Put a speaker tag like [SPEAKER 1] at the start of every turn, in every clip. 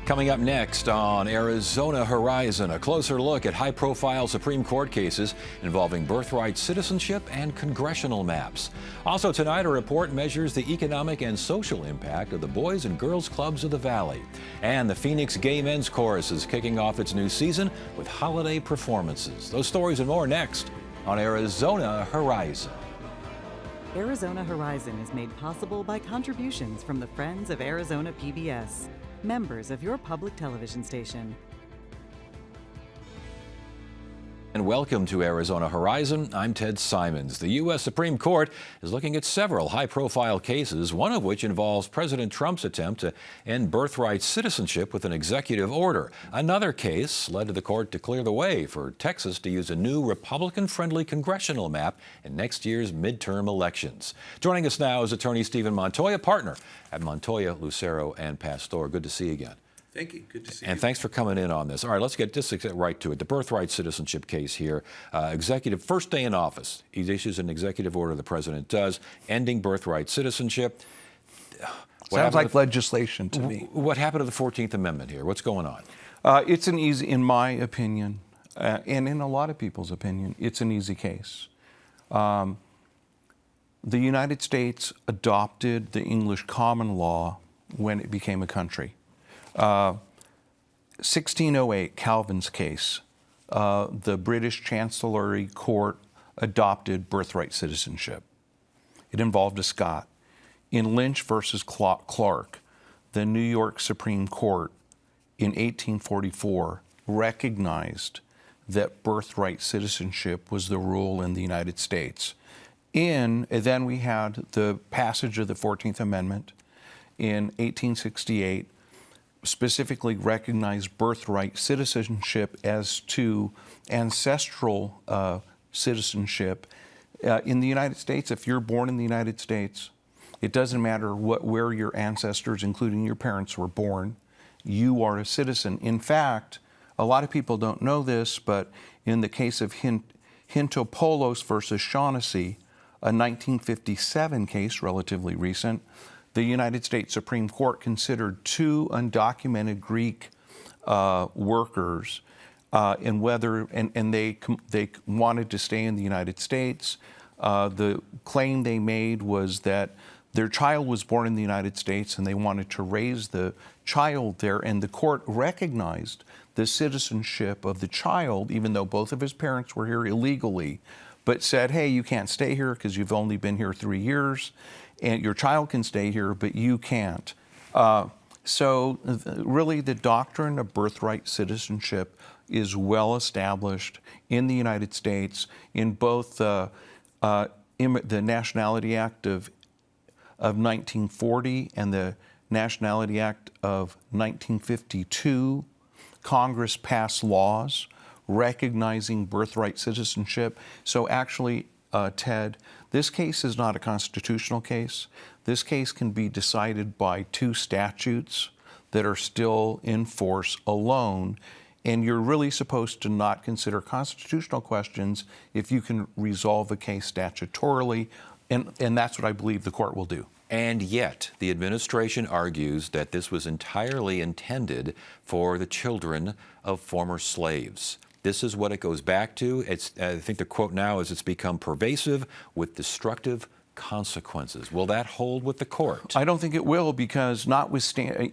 [SPEAKER 1] Coming up next on Arizona Horizon, a closer look at high-profile Supreme Court cases involving birthright citizenship and congressional maps. Also tonight, a report measures the economic and social impact of the Boys and Girls Clubs of the Valley. And the Phoenix Gay Men's Chorus is kicking off its new season with holiday performances. Those stories and more next on Arizona Horizon.
[SPEAKER 2] Arizona Horizon is made possible by contributions from the Friends of Arizona PBS, members of your public television station.
[SPEAKER 1] And welcome to Arizona Horizon. I'm Ted Simons. The U.S. Supreme Court is looking at several high-profile cases, one of which involves President Trump's attempt to end birthright citizenship with an executive order. Another case led to the court to clear the way for Texas to use a new Republican-friendly congressional map in next year's midterm elections. Joining us now is attorney Stephen Montoya, partner at Montoya, Lucero & Pastor. Good to see you again.
[SPEAKER 3] Thank you. Good to see you.
[SPEAKER 1] And thanks for coming in on this. All right, let's get right to it. The birthright citizenship case here. Executive, first day in office, he issues an executive order, the president does, ending birthright citizenship.
[SPEAKER 4] Sounds like legislation to me.
[SPEAKER 1] What happened to the 14th Amendment here? What's going on?
[SPEAKER 4] It's an easy, in my opinion, and in a lot of people's opinion, it's an easy case. The United States adopted the English common law when it became a country. 1608, Calvin's case, the British Chancellery Court adopted birthright citizenship. It involved a Scot. In Lynch versus Clark, the New York Supreme Court in 1844 recognized that birthright citizenship was the rule in the United States. Then we had the passage of the 14th Amendment in 1868, specifically recognized birthright citizenship as to ancestral citizenship. In the United States, if you're born in the United States, it doesn't matter where your ancestors, including your parents, were born, you are a citizen. In fact, a lot of people don't know this, but in the case of Hintopoulos versus Shaughnessy, a 1957 case, relatively recent, the United States Supreme Court considered two undocumented Greek workers and they wanted to stay in the United States. The claim they made was that their child was born in the United States and they wanted to raise the child there, and the court recognized the citizenship of the child, even though both of his parents were here illegally, but said, hey, you can't stay here because you've only been here 3 years. And your child can stay here, but you can't. So really the doctrine of birthright citizenship is well established in the United States in both the Nationality Act of 1940 and the Nationality Act of 1952. Congress passed laws recognizing birthright citizenship. So actually, Ted, this case is not a constitutional case. This case can be decided by two statutes that are still in force alone, and you're really supposed to not consider constitutional questions if you can resolve a case statutorily, and that's what I believe the court will do.
[SPEAKER 1] And yet, the administration argues that this was entirely intended for the children of former slaves. This is what it goes back to. I think the quote now is, it's become pervasive with destructive consequences. Will that hold with the court?
[SPEAKER 4] I don't think it will, because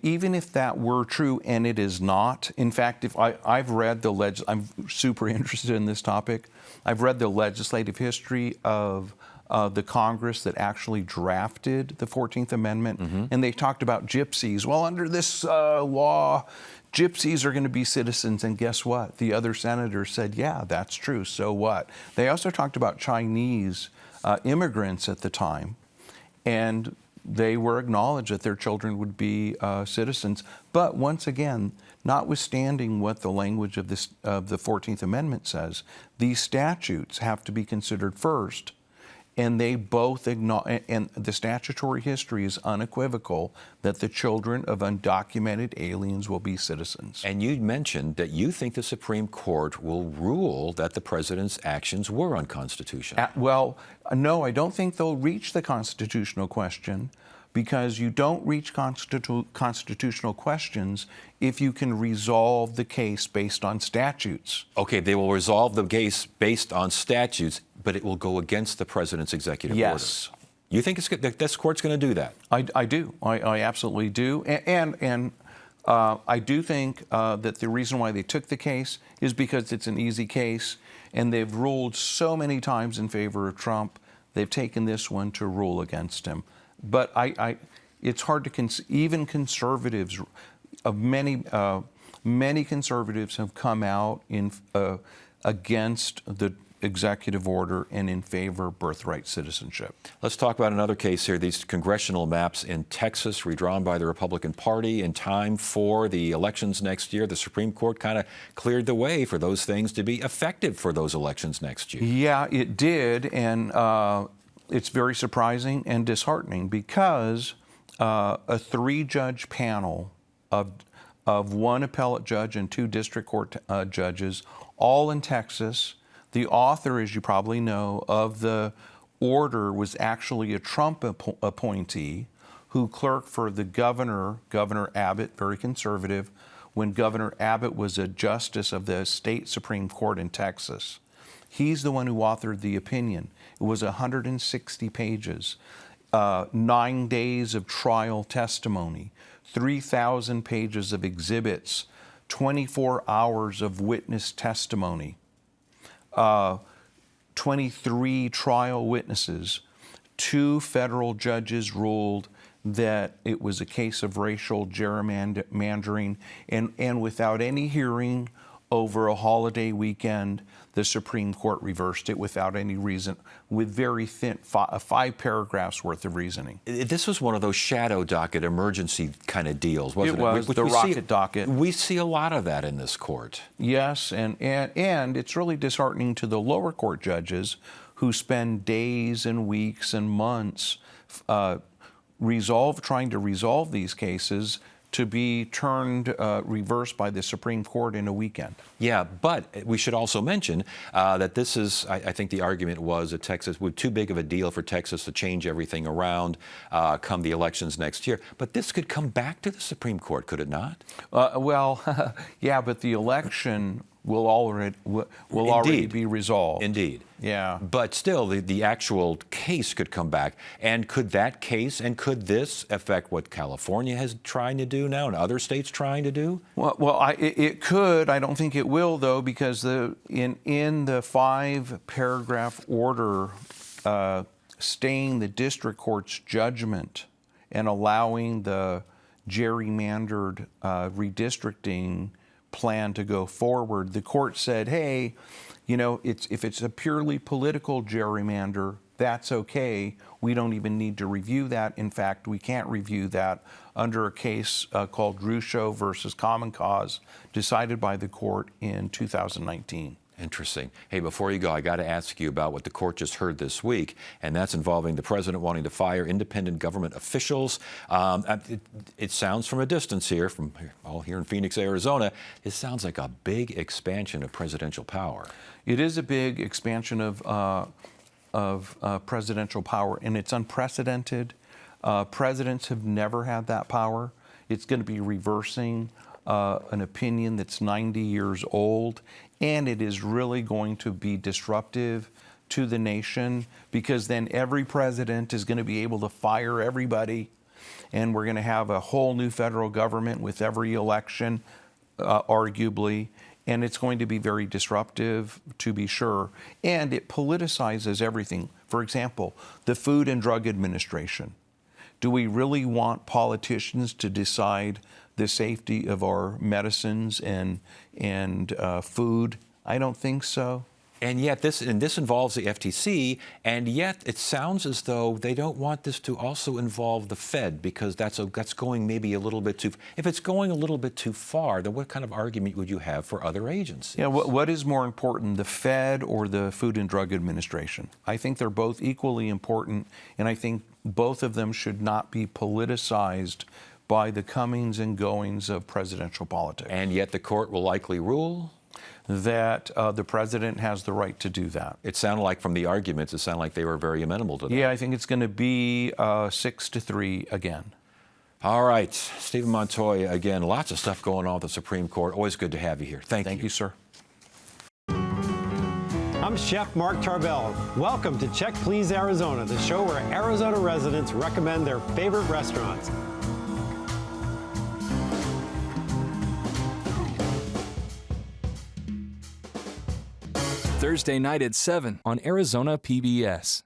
[SPEAKER 4] even if that were true, and it is not, in fact, if I've read I'm super interested in this topic. I've read the legislative history of the Congress that actually drafted the 14th Amendment, and they talked about gypsies. Well, under this law, gypsies are going to be citizens, and guess what? The other senators said, yeah, that's true, so what? They also talked about Chinese immigrants at the time, and they were acknowledged that their children would be citizens. But once again, notwithstanding what the language of the 14th Amendment says, these statutes have to be considered first. And they both acknowledge, and the statutory history is unequivocal, that the children of undocumented aliens will be citizens.
[SPEAKER 1] And you mentioned that you think the Supreme Court will rule that the president's actions were unconstitutional.
[SPEAKER 4] Well, no, I don't think they'll reach the constitutional question, because you don't reach constitutional questions if you can resolve the case based on statutes.
[SPEAKER 1] Okay, they will resolve the case based on statutes, but it will go against the president's executive
[SPEAKER 4] Yes.
[SPEAKER 1] order. You think this court's going to do that?
[SPEAKER 4] I do. I absolutely do. And I do think that the reason why they took the case is because it's an easy case, and they've ruled so many times in favor of Trump. They've taken this one to rule against him. But it's hard to even conservatives, many conservatives have come out against the executive order and in favor of birthright citizenship.
[SPEAKER 1] Let's talk about another case here. These congressional maps in Texas redrawn by the Republican Party in time for the elections next year. The Supreme Court kind of cleared the way for those things to be effective for those elections next year.
[SPEAKER 4] Yeah, it did, and it's very surprising and disheartening because a 3-judge panel of 1 appellate judge and 2 district court judges, all in Texas. The author, as you probably know, of the order was actually a Trump appointee who clerked for the Governor Abbott, very conservative, when Governor Abbott was a justice of the state Supreme Court in Texas. He's the one who authored the opinion. It was 160 pages, 9 days of trial testimony, 3,000 pages of exhibits, 24 hours of witness testimony. 23 trial witnesses. 2 federal judges ruled that it was a case of racial gerrymandering, and without any hearing over a holiday weekend, the Supreme Court reversed it without any reason, with very thin 5 paragraphs worth of reasoning.
[SPEAKER 1] This was one of those shadow docket emergency kind of deals, wasn't it?
[SPEAKER 4] It was the rocket docket.
[SPEAKER 1] We see a lot of that in this court.
[SPEAKER 4] Yes, and it's really disheartening to the lower court judges who spend days and weeks and months trying to resolve these cases, to be turned reversed by the Supreme Court in a weekend.
[SPEAKER 1] Yeah, but we should also mention that this is, I think the argument was that Texas was too big of a deal for Texas to change everything around come the elections next year. But this could come back to the Supreme Court, could it not?
[SPEAKER 4] Well, yeah, but the election will already be resolved.
[SPEAKER 1] Indeed.
[SPEAKER 4] Yeah.
[SPEAKER 1] But still, the actual case could come back. And could that case and could this affect what California has trying to do now and other states trying to do?
[SPEAKER 4] Well, it could. I don't think it will, though, because in the 5-paragraph order staying the district court's judgment and allowing the gerrymandered redistricting plan to go forward, the court said, hey, if it's a purely political gerrymander, that's okay. We don't even need to review that. In fact, we can't review that under a case called Rucho versus Common Cause, decided by the court in 2019.
[SPEAKER 1] Interesting. Hey, before you go, I got to ask you about what the court just heard this week, and that's involving the president wanting to fire independent government officials. It sounds from a distance here, all here in Phoenix, Arizona, it sounds like a big expansion of presidential power.
[SPEAKER 4] It is a big expansion of presidential power, and it's unprecedented. Presidents have never had that power. It's going to be reversing an opinion that's 90 years old, and it is really going to be disruptive to the nation, because then every president is going to be able to fire everybody, and we're going to have a whole new federal government with every election, arguably, and it's going to be very disruptive, to be sure, and it politicizes everything. For example, the Food and Drug Administration. Do we really want politicians to decide the safety of our medicines and food? I don't think so.
[SPEAKER 1] And yet this involves the FTC, and yet it sounds as though they don't want this to also involve the Fed, because that's going maybe a little bit too. If it's going a little bit too far, then what kind of argument would you have for other agencies?
[SPEAKER 4] Yeah, what is more important, the Fed or the Food and Drug Administration? I think they're both equally important, and I think both of them should not be politicized by the comings and goings of presidential politics.
[SPEAKER 1] And yet the court will likely rule?
[SPEAKER 4] that the president has the right to do that.
[SPEAKER 1] It sounded like from the arguments, it sounded like they were very amenable to that.
[SPEAKER 4] Yeah, I think it's going to be 6-3 again.
[SPEAKER 1] All right, Stephen Montoya, again, lots of stuff going on with the Supreme Court. Always good to have you here. Thank you.
[SPEAKER 4] Thank you, sir.
[SPEAKER 3] I'm Chef Mark Tarbell. Welcome to Check Please Arizona, the show where Arizona residents recommend their favorite restaurants.
[SPEAKER 5] Thursday night at 7 on Arizona PBS.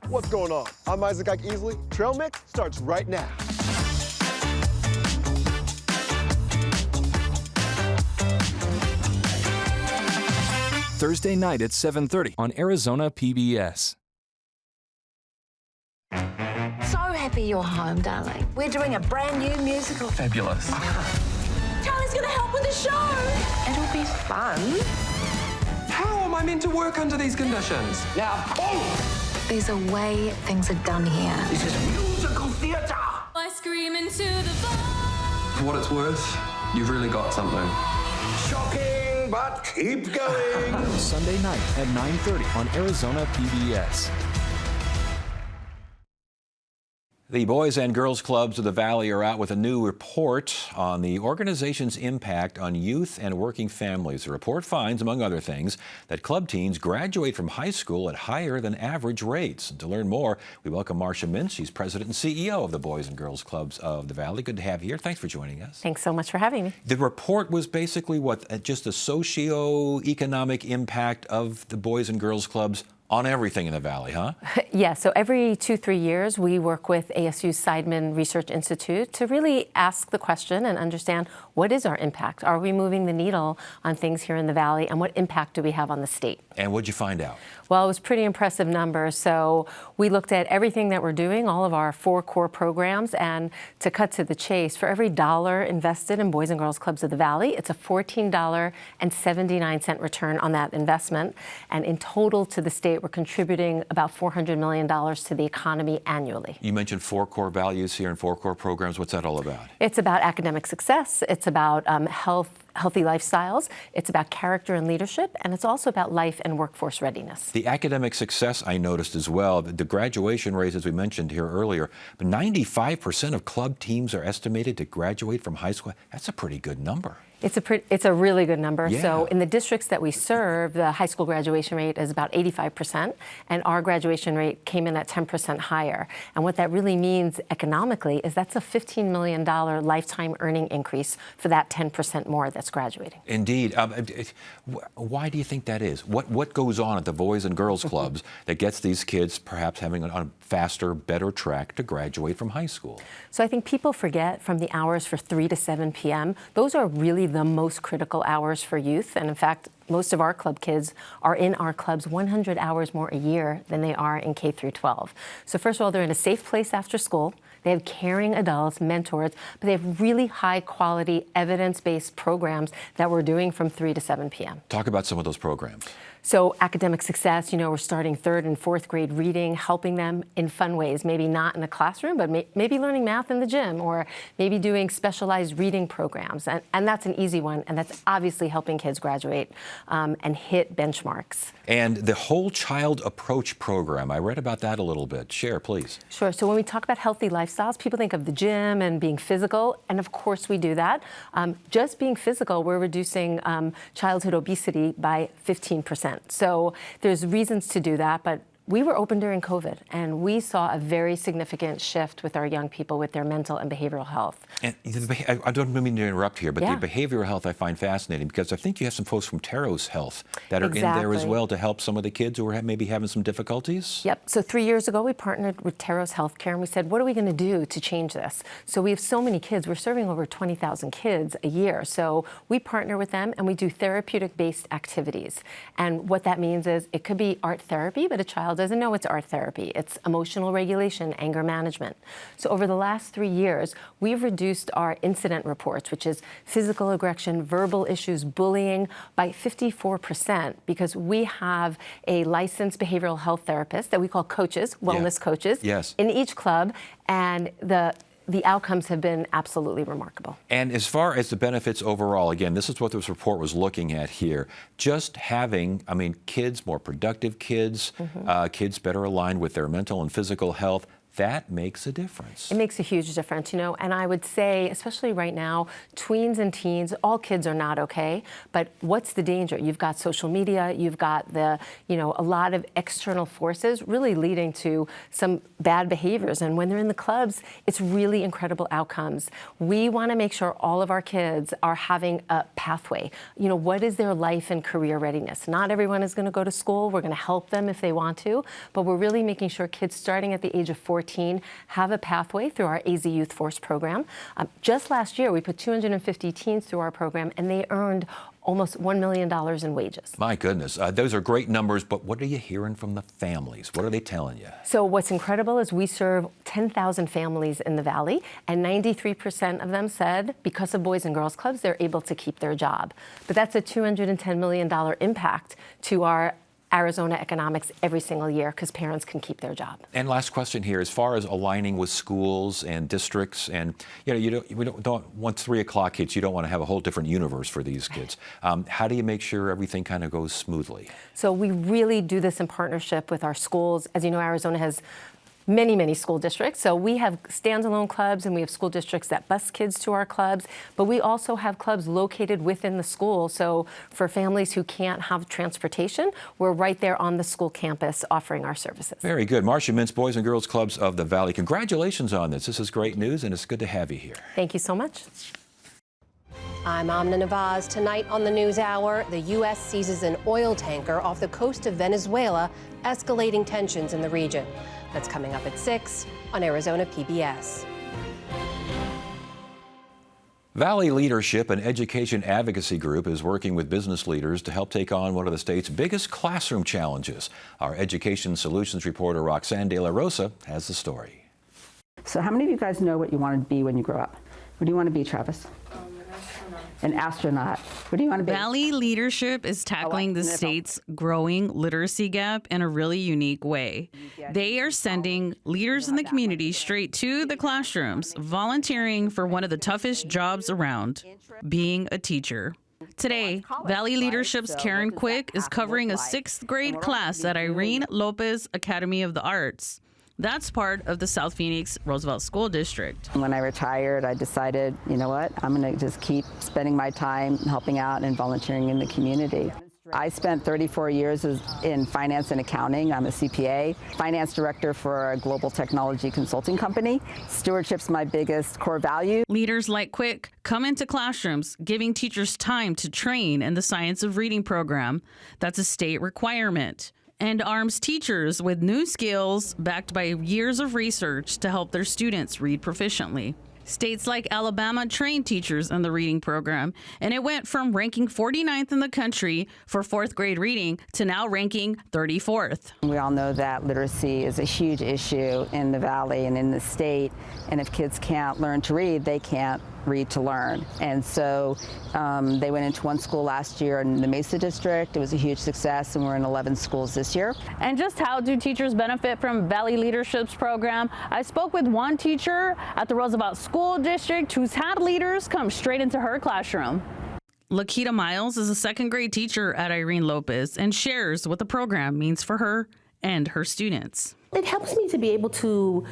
[SPEAKER 6] What's going on? I'm Isaac Ike Easley. Trail Mix starts right now.
[SPEAKER 5] Thursday night at 7:30 on Arizona PBS.
[SPEAKER 7] So happy you're home, darling. We're doing a brand new musical.
[SPEAKER 8] Fabulous.
[SPEAKER 7] Charlie's gonna help with the show. It'll be fun.
[SPEAKER 8] How am I meant to work under these conditions?
[SPEAKER 6] Now,
[SPEAKER 7] There's a way things are done here.
[SPEAKER 8] This is musical theatre.
[SPEAKER 9] I scream into the bar.
[SPEAKER 8] For what it's worth, you've really got something.
[SPEAKER 6] shocking, but keep going.
[SPEAKER 5] Sunday night at 9:30 on Arizona PBS.
[SPEAKER 1] The Boys and Girls Clubs of the Valley are out with a new report on the organization's impact on youth and working families. The report finds, among other things, that club teens graduate from high school at higher than average rates. And to learn more, we welcome Marcia Mintz. She's president and CEO of the Boys and Girls Clubs of the Valley. Good to have you here. Thanks for joining us.
[SPEAKER 10] Thanks so much for having me.
[SPEAKER 1] The report was basically what? Just a socio-economic impact of the Boys and Girls Clubs on everything in the Valley, huh?
[SPEAKER 10] Yeah, so every 2-3 years, we work with ASU's Seidman Research Institute to really ask the question and understand, what is our impact? Are we moving the needle on things here in the Valley, and what impact do we have on the state?
[SPEAKER 1] And what'd you find out?
[SPEAKER 10] Well, it was pretty impressive numbers. So we looked at everything that we're doing, all of our 4 core programs, and to cut to the chase, for every dollar invested in Boys and Girls Clubs of the Valley, it's a $14.79 return on that investment. And in total to the state, we're contributing about $400 million to the economy annually.
[SPEAKER 1] You mentioned 4 core values here and 4 core programs. What's that all about?
[SPEAKER 10] It's about academic success. It's about healthy lifestyles. It's about character and leadership. And it's also about life and workforce readiness.
[SPEAKER 1] The academic success I noticed as well, the graduation rate, as we mentioned here earlier, but 95% of club teams are estimated to graduate from high school. That's a pretty good number.
[SPEAKER 10] It's a really good number.
[SPEAKER 1] Yeah.
[SPEAKER 10] So in the districts that we serve, the high school graduation rate is about 85%, and our graduation rate came in at 10% higher. And what that really means economically is that's a $15 million lifetime earning increase for that 10% more that's graduating.
[SPEAKER 1] Indeed. Why do you think that is? What goes on at the Boys and Girls Clubs that gets these kids perhaps having a faster, better track to graduate from high school?
[SPEAKER 10] So I think people forget from the hours for 3 to 7 p.m., those are really the most critical hours for youth. And in fact, most of our club kids are in our clubs 100 hours more a year than they are in K through 12. So first of all, they're in a safe place after school. They have caring adults, mentors, but they have really high quality, evidence-based programs that we're doing from 3 to 7 p.m.
[SPEAKER 1] Talk about some of those programs.
[SPEAKER 10] So academic success, we're starting 3rd and 4th grade reading, helping them in fun ways, maybe not in the classroom, but maybe learning math in the gym, or maybe doing specialized reading programs. And that's an easy one, and that's obviously helping kids graduate and hit benchmarks.
[SPEAKER 1] And the Whole Child Approach program, I read about that a little bit. Share, please.
[SPEAKER 10] Sure. So when we talk about healthy lifestyles, people think of the gym and being physical, and of course we do that. Just being physical, we're reducing childhood obesity by 15%. So there's reasons to do that, but we were open during COVID, and we saw a very significant shift with our young people with their mental and behavioral health.
[SPEAKER 1] And I don't mean to interrupt here, but
[SPEAKER 10] Yeah.
[SPEAKER 1] the behavioral health I find fascinating, because I think you have some folks from Teros Health that are in there as
[SPEAKER 10] Exactly.
[SPEAKER 1] well to help some of the kids who are maybe having some difficulties.
[SPEAKER 10] Yep. So 3 years ago, we partnered with Teros Healthcare, and we said, what are we going to do to change this? So we have so many kids. We're serving over 20,000 kids a year. So we partner with them, and we do therapeutic-based activities. And what that means is it could be art therapy, but a child child doesn't know it's art therapy. It's emotional regulation, anger management. So over the last 3 years, we've reduced our incident reports, which is physical aggression, verbal issues, bullying, by 54% because we have a licensed behavioral health therapist that we call coaches, wellness coaches, in each club, and the outcomes have been absolutely remarkable.
[SPEAKER 1] And as far as the benefits overall, again, this is what this report was looking at here. Just having, kids, more productive kids, kids better aligned with their mental and physical health, that makes a difference.
[SPEAKER 10] It makes a huge difference, and I would say, especially right now, tweens and teens, all kids are not okay, but what's the danger? You've got social media, you've got a lot of external forces really leading to some bad behaviors, and when they're in the clubs, it's really incredible outcomes. We want to make sure all of our kids are having a pathway. What is their life and career readiness? Not everyone is going to go to school. We're going to help them if they want to, but we're really making sure kids starting at the age of 14 have a pathway through our AZ Youth Force program. Just last year, we put 250 teens through our program, and they earned almost $1 million in wages.
[SPEAKER 1] My goodness, those are great numbers, but what are you hearing from the families? What are they telling you?
[SPEAKER 10] So what's incredible is we serve 10,000 families in the Valley, and 93% of them said because of Boys and Girls Clubs, they're able to keep their job. But that's a $210 million impact to our Arizona economics every single year because parents can keep their job.
[SPEAKER 1] And last question here, as far as aligning with schools and districts, and we don't want 3 o'clock kids. You don't want to have a whole different universe for these kids. How do you make sure everything kind of goes smoothly?
[SPEAKER 10] So we really do this in partnership with our schools. As you know, Arizona has many school districts. So we have standalone clubs and we have school districts that bus kids to our clubs, but we also have clubs located within the school. So for families who can't have transportation, we're right there on the school campus offering our services.
[SPEAKER 1] Very good. Marcia Mintz, Boys and Girls Clubs of the Valley. Congratulations on this. This is great news and it's good to have you here.
[SPEAKER 10] Thank you so much.
[SPEAKER 11] I'm Amna Nawaz. Tonight on the NewsHour, the U.S. seizes an oil tanker off the coast of Venezuela, escalating tensions in the region. That's coming up at 6 on Arizona PBS.
[SPEAKER 1] Valley Leadership, an education advocacy group, is working with business leaders to help take on one of the state's biggest classroom challenges. Our Education Solutions reporter Roxanne De La Rosa has the story.
[SPEAKER 12] So how many of you guys know what you want to be when you grow up? What do you want to be, Travis? An astronaut. What do you want to be?
[SPEAKER 13] Valley Leadership is tackling the state's growing literacy gap in a really unique way. They are sending leaders in the community straight to the classrooms, volunteering for one of the toughest jobs around, being a teacher. Today, Valley Leadership's Karen Quick is covering a 6th grade class at Irene Lopez Academy of the Arts. That's part of the South Phoenix Roosevelt School District.
[SPEAKER 12] When I retired, I decided, you know what, I'm going to just keep spending my time helping out and volunteering in the community. I spent 34 years in finance and accounting. I'm a CPA, finance director for a global technology consulting company. Stewardship's my biggest core value.
[SPEAKER 13] Leaders like Quick come into classrooms, giving teachers time to train in the Science of Reading program. That's a state requirement, and arms teachers with new skills backed by years of research to help their students read proficiently. States like Alabama trained teachers in the reading program, and it went from ranking 49th in the country for 4th grade reading to now ranking 34th.
[SPEAKER 12] We all know that literacy is a huge issue in the Valley and in the state, and if kids can't learn to read, they can't read to learn. And so they went into one school last year in the Mesa district. It was a huge success, and we're in 11 schools this year.
[SPEAKER 14] And just how do teachers benefit from Valley Leadership's program? I spoke with one teacher at the Roosevelt School District who's had leaders come straight into her classroom.
[SPEAKER 13] Lakita Miles is a 2nd grade teacher at Irene Lopez and shares what the program means for her and her students.
[SPEAKER 15] It helps me to be able to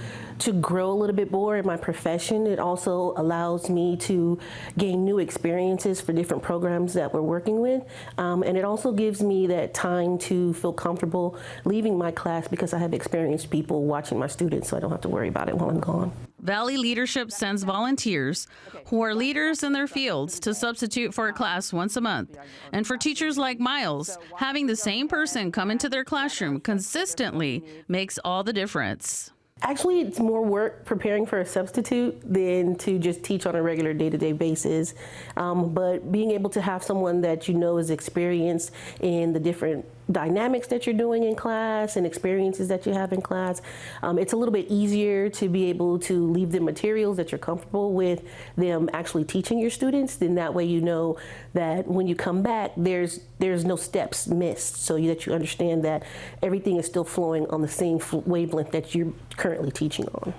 [SPEAKER 15] grow a little bit more in my profession. It also allows me to gain new experiences for different programs that we're working with. And it also gives me that time to feel comfortable leaving my class because I have experienced people watching my students, so I don't have to worry about it while I'm gone.
[SPEAKER 13] Valley Leadership sends volunteers who are leaders in their fields to substitute for a class once a month. And for teachers like Miles, having the same person come into their classroom consistently makes all the difference.
[SPEAKER 15] Actually, it's more work preparing for a substitute than to just teach on a regular day-to-day basis. But being able to have someone that you know is experienced in the different dynamics that you're doing in class and experiences that you have in class. It's a little bit easier to be able to leave them materials that you're comfortable with them actually teaching your students. Then that way you know that when you come back, there's no steps missed, so that you understand that everything is still flowing on the same wavelength that you're currently teaching on.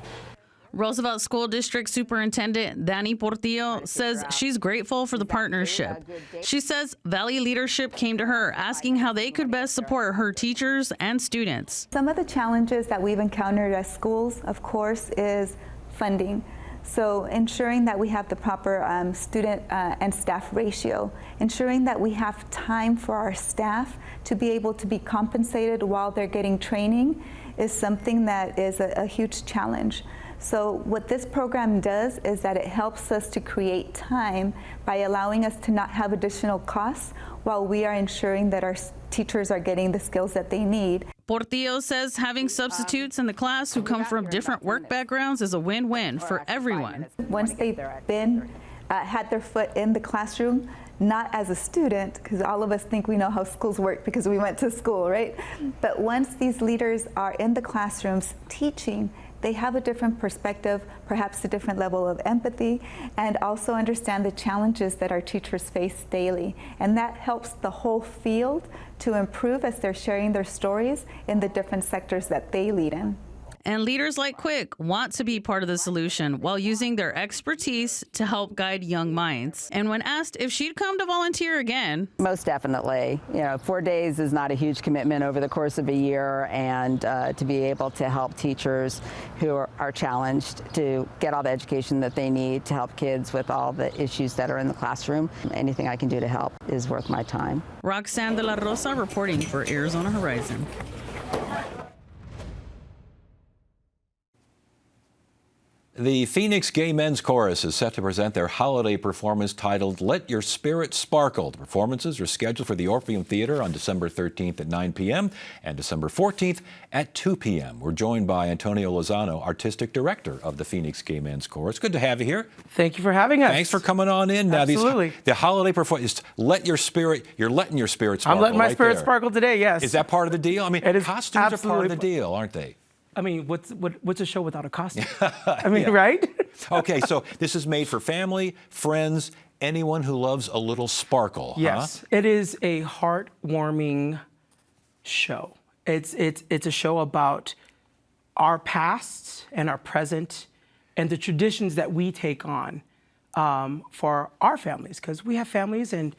[SPEAKER 13] Roosevelt School District Superintendent Dani Portillo says she's grateful for the partnership. She says Valley leadership came to her asking how they could best support her teachers and students.
[SPEAKER 16] Some of the challenges that we've encountered as schools, of course, is funding. So ensuring that we have the proper student and staff ratio, ensuring that we have time for our staff to be able to be compensated while they're getting training is something that is a huge challenge. So what this program does is that it helps us to create time by allowing us to not have additional costs while we are ensuring that our teachers are getting the skills that they need.
[SPEAKER 13] Portillo says having substitutes in the class who come from different work backgrounds is a win-win for everyone.
[SPEAKER 16] Once they've been, had their foot in the classroom, not as a student, because all of us think we know how schools work because we went to school, right? But once these leaders are in the classrooms teaching, they have a different perspective, perhaps a different level of empathy, and also understand the challenges that our teachers face daily. And that helps the whole field to improve as they're sharing their stories in the different sectors that they lead in.
[SPEAKER 13] And leaders like Quick want to be part of the solution while using their expertise to help guide young minds. And when asked if she'd come to volunteer again,
[SPEAKER 12] most definitely. 4 days is not a huge commitment over the course of a year, and to be able to help teachers who are challenged to get all the education that they need to help kids with all the issues that are in the classroom, anything I can do to help is worth my time.
[SPEAKER 13] Roxanne De La Rosa reporting for Arizona Horizon.
[SPEAKER 1] The Phoenix Gay Men's Chorus is set to present their holiday performance titled Let Your Spirit Sparkle. The performances are scheduled for the Orpheum Theater on December 13th at 9 p.m. and December 14th at 2 p.m. We're joined by Antonio Lozano, Artistic Director of the Phoenix Gay Men's Chorus. Good to have you here.
[SPEAKER 17] Thank you for having us.
[SPEAKER 1] Thanks for coming on in. Now,
[SPEAKER 17] Absolutely.
[SPEAKER 1] The holiday performance, you're letting your spirit sparkle.
[SPEAKER 17] I'm letting my
[SPEAKER 1] right
[SPEAKER 17] spirit
[SPEAKER 1] there.
[SPEAKER 17] sparkle today, yes.
[SPEAKER 1] Is that part of the deal? I mean,
[SPEAKER 17] it is
[SPEAKER 1] costumes are part of the deal, aren't they?
[SPEAKER 17] I mean, what's a show without a costume? I mean, right?
[SPEAKER 1] Okay, so this is made for family, friends, anyone who loves a little sparkle.
[SPEAKER 17] Yes,
[SPEAKER 1] huh?
[SPEAKER 17] It is a heartwarming show. It's a show about our past and our present and the traditions that we take on for our families, because we have families and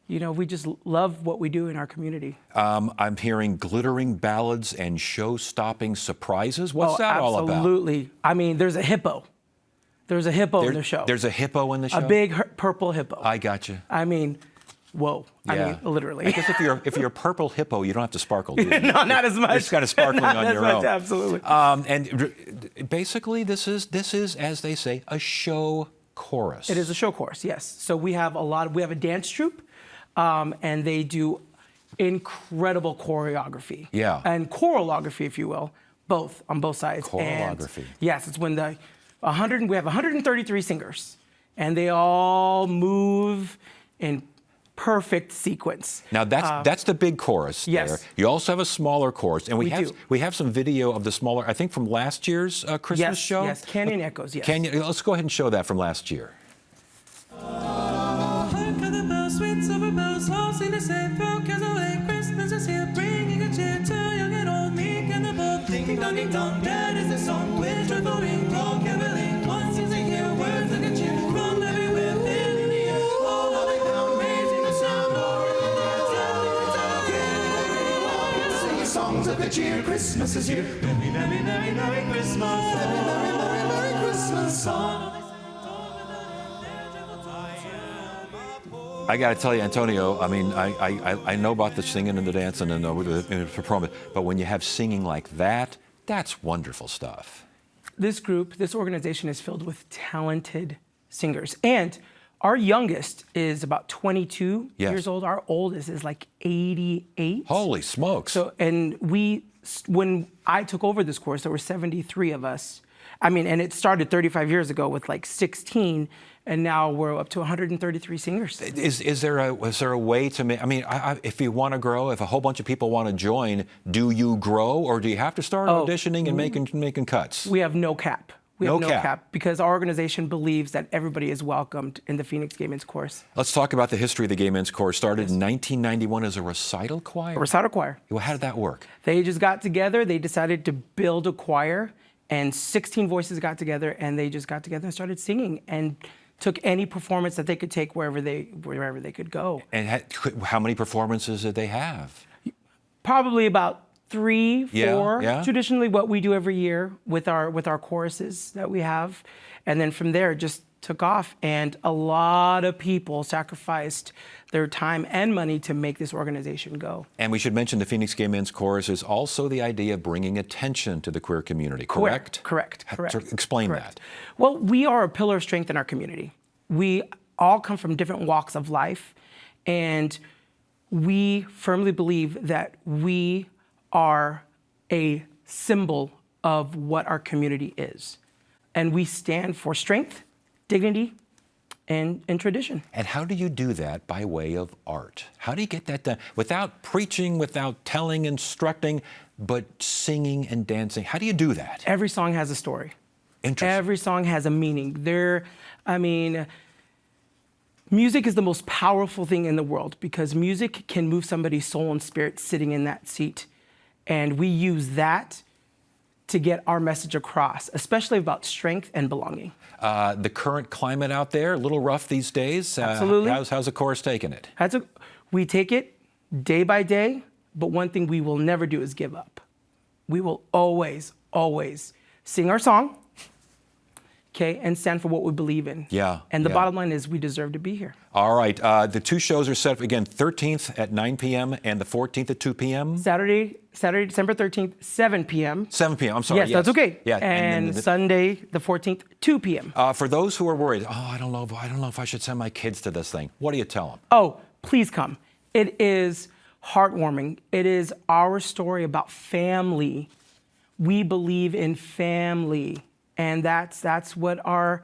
[SPEAKER 17] we just love what we do in our community.
[SPEAKER 1] I'm hearing glittering ballads and show-stopping surprises. What's that all about?
[SPEAKER 17] Absolutely. I mean, there's a hippo. There's a hippo in the show.
[SPEAKER 1] There's a hippo in the show?
[SPEAKER 17] A big purple hippo.
[SPEAKER 1] I got you.
[SPEAKER 17] I mean, whoa. Yeah. I mean, literally.
[SPEAKER 1] I guess if you're a purple hippo, you don't have to sparkle, do you?
[SPEAKER 17] No, not as much.
[SPEAKER 1] You're just kind of sparkling on your own.
[SPEAKER 17] Absolutely.
[SPEAKER 1] And basically, this is, as they say, a show chorus.
[SPEAKER 17] It is a show chorus, yes. So we have a dance troupe. And they do incredible choreography.
[SPEAKER 1] Yeah.
[SPEAKER 17] And choreography, if you will, on both sides.
[SPEAKER 1] Choreography.
[SPEAKER 17] And yes, it's when we have 133 singers, and they all move in perfect sequence.
[SPEAKER 1] Now that's the big chorus.
[SPEAKER 17] Yes.
[SPEAKER 1] There. You also have a smaller chorus, and we have some video of the smaller. I think from last year's Christmas show.
[SPEAKER 17] Yes, Canyon Echoes. Yes.
[SPEAKER 1] Let's go ahead and show that from last year.
[SPEAKER 9] Sweet silver bells, all sing the same throw, caroling, Christmas is here, bringing a cheer to young and old, meek and the bold. Ding ding dong, that is the song, with joyful ring, all caroling, one seems to hear words like a cheer from everywhere, filling the air, all holding down, raising the sound, singing songs of good cheer. Christmas is here, merry, merry, merry, merry Christmas, merry, merry, merry, merry Christmas song.
[SPEAKER 1] I got to tell you, Antonio, I mean, I know about the singing and the dancing and the performance, but when you have singing like that, that's wonderful stuff.
[SPEAKER 17] This organization is filled with talented singers. And our youngest is about 22 years old. Our oldest is like 88.
[SPEAKER 1] Holy smokes.
[SPEAKER 17] So, and when I took over this course, there were 73 of us. I mean, and it started 35 years ago with like 16, and now we're up to 133 singers.
[SPEAKER 1] Is there a way to make? I mean, if you want to grow, if a whole bunch of people want to join, do you grow, or do you have to start auditioning and making cuts?
[SPEAKER 17] We have no cap. We have
[SPEAKER 1] No
[SPEAKER 17] no
[SPEAKER 1] cap.
[SPEAKER 17] cap because our organization believes that everybody is welcomed in the Phoenix Gay Men's Chorus.
[SPEAKER 1] Let's talk about the history of the Gay Men's Chorus. Started in 1991 as a recital choir.
[SPEAKER 17] A recital choir.
[SPEAKER 1] Well, how did that work?
[SPEAKER 17] They just got together. They decided to build a choir, and 16 voices got together, and they just got together and started singing and took any performance that they could take wherever they could go.
[SPEAKER 1] And how many performances did they have?
[SPEAKER 17] Probably about 3, 4.
[SPEAKER 1] Yeah.
[SPEAKER 17] Traditionally, what we do every year with our choruses that we have, and then from there, it just took off. And a lot of people sacrificed their time and money to make this organization go.
[SPEAKER 1] And we should mention the Phoenix Gay Men's Chorus is also the idea of bringing attention to the queer community, correct?
[SPEAKER 17] Correct.
[SPEAKER 1] Explain that.
[SPEAKER 17] Well, we are a pillar of strength in our community. We all come from different walks of life, and we firmly believe that we are a symbol of what our community is. And we stand for strength, dignity, and tradition.
[SPEAKER 1] And how do you do that by way of art? How do you get that done? Without preaching, without telling, instructing, but singing and dancing. How do you do that?
[SPEAKER 17] Every song has a story.
[SPEAKER 1] Interesting.
[SPEAKER 17] Every song has a meaning. Music is the most powerful thing in the world because music can move somebody's soul and spirit sitting in that seat. And we use that to get our message across, especially about strength and belonging.
[SPEAKER 1] The current climate out there, a little rough these days.
[SPEAKER 17] Absolutely.
[SPEAKER 1] How's the chorus taking it?
[SPEAKER 17] We take it day by day, but one thing we will never do is give up. We will always, always sing our song, okay, and stand for what we believe in.
[SPEAKER 1] Yeah.
[SPEAKER 17] And the bottom line is we deserve to be here.
[SPEAKER 1] All right. The two shows are set, again, 13th at 9 p.m. and the 14th at 2 p.m.
[SPEAKER 17] Saturday, December 13th, 7 p.m.
[SPEAKER 1] 7 p.m. I'm sorry.
[SPEAKER 17] Yes, that's okay.
[SPEAKER 1] Yeah.
[SPEAKER 17] And Sunday, the 14th, 2 p.m.
[SPEAKER 1] For those who are worried, I don't know if I should send my kids to this thing. What do you tell them?
[SPEAKER 17] Oh, please come. It is heartwarming. It is our story about family. We believe in family. And that's what our,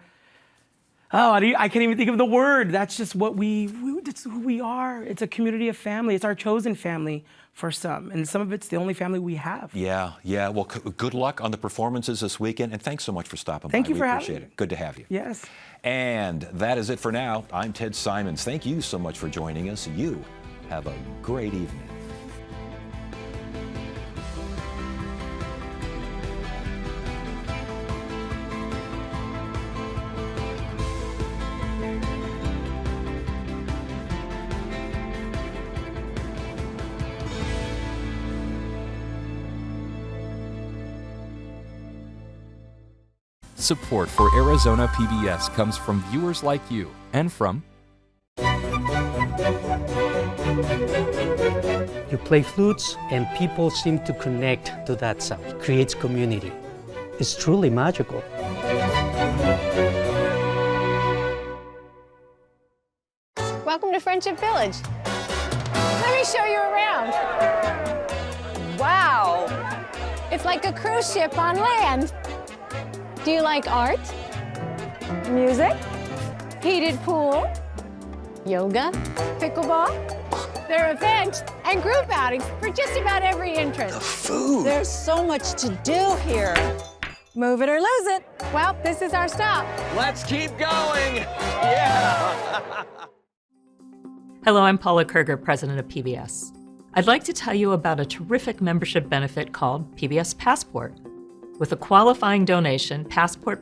[SPEAKER 17] I can't even think of the word. That's just what that's who we are. It's a community of family. It's our chosen family for some. And some of it's the only family we have.
[SPEAKER 1] Yeah. Well, good luck on the performances this weekend. And thanks so much for stopping by.
[SPEAKER 17] Thank you for having me.
[SPEAKER 1] We appreciate it. Good to have you.
[SPEAKER 17] Yes.
[SPEAKER 1] And that is it for now. I'm Ted Simons. Thank you so much for joining us. You have a great evening.
[SPEAKER 5] Support for Arizona PBS comes from viewers like you and from
[SPEAKER 18] You play flutes and people seem to connect to that sound. It creates community. It's truly magical.
[SPEAKER 19] Welcome to Friendship Village. Let me show you around. Wow! It's like a cruise ship on land. Do you like art? Music? Heated pool? Yoga? Pickleball? There are events and group outings for just about every interest. The
[SPEAKER 20] food! There's so much to do here.
[SPEAKER 19] Move it or lose it. Well, this is our stop.
[SPEAKER 21] Let's keep going! Yeah!
[SPEAKER 22] Hello, I'm Paula Kerger, president of PBS. I'd like to tell you about a terrific membership benefit called PBS Passport. With a qualifying donation, Passport